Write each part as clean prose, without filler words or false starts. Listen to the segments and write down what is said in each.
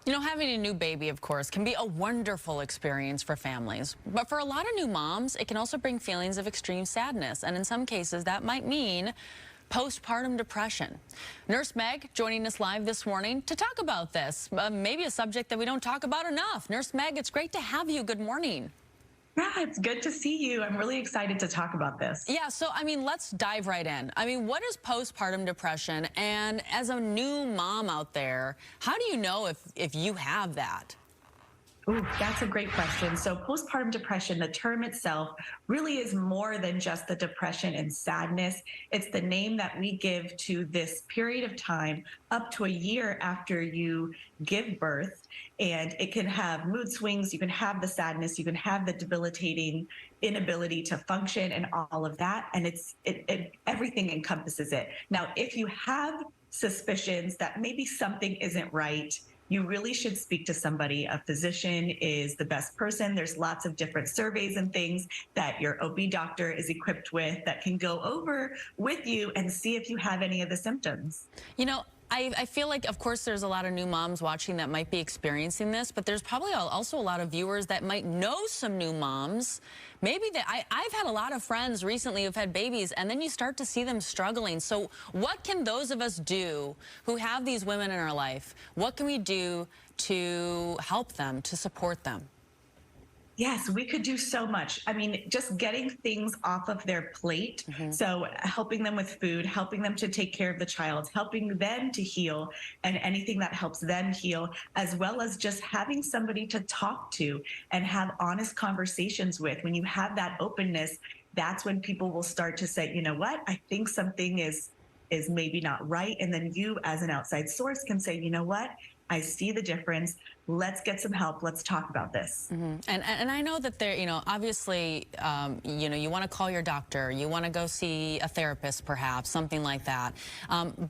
You know, having a new baby, of course, can be a wonderful experience for families. But for a lot of new moms, it can also bring feelings of extreme sadness. And in some cases, that might mean postpartum depression. Nurse Meg joining us live this morning to talk about this, maybe a subject that we don't talk about enough. Nurse Meg, it's great to have you. Good morning. Yeah, it's good to see you. I'm really excited to talk about this. Yeah, so, let's dive right in. What is postpartum depression? And as a new mom out there, how do you know if you have that? Ooh, that's a great question. So postpartum depression, the term itself really is more than just the depression and sadness. It's the name that we give to this period of time up to a year after you give birth. And it can have mood swings, you can have the sadness, you can have the debilitating inability to function and all of that. And everything encompasses it. Now, if you have suspicions that maybe something isn't right, you really should speak to somebody. A physician is the best person. There's lots of different surveys and things that your OB doctor is equipped with that can go over with you and see if you have any of the symptoms. You know, I feel like, of course, there's a lot of new moms watching that might be experiencing this, but there's probably also a lot of viewers that might know some new moms. Maybe I've had a lot of friends recently who've had babies, and then you start to see them struggling. So what can those of us do who have these women in our life? What can we do to help them, to support them? Yes, we could do so much. I mean, just getting things off of their plate. So helping them with food, helping them to take care of the child, helping them to heal and anything that helps them heal, as well as just having somebody to talk to and have honest conversations with. When you have that openness, that's when people will start to say, you know what, I think something is maybe not right. And then you as an outside source can say, you know what, I see the difference. Let's get some help. Let's talk about this. And I know that there, obviously, you want to call your doctor, you want to go see a therapist, perhaps, something like that.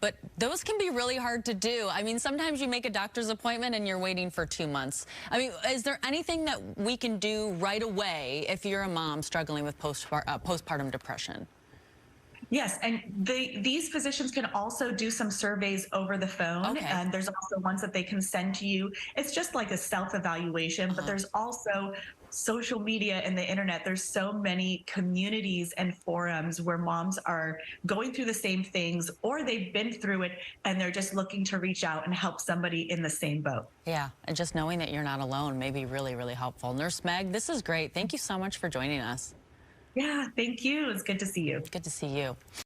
But those can be really hard to do. Sometimes you make a doctor's appointment and you're waiting for 2 months. Is there anything that we can do right away if you're a mom struggling with postpartum depression? Yes, and these physicians can also do some surveys over the phone, Okay. and there's also ones that they can send to you. It's just like a self-evaluation, but there's also social media and the internet. There's so many communities and forums where moms are going through the same things, or they've been through it and they're just looking to reach out and help somebody in the same boat. Yeah, and just knowing that you're not alone may be really, really helpful. Nurse Meg, this is great. Thank you so much for joining us. Yeah, thank you. It's good to see you. Good to see you.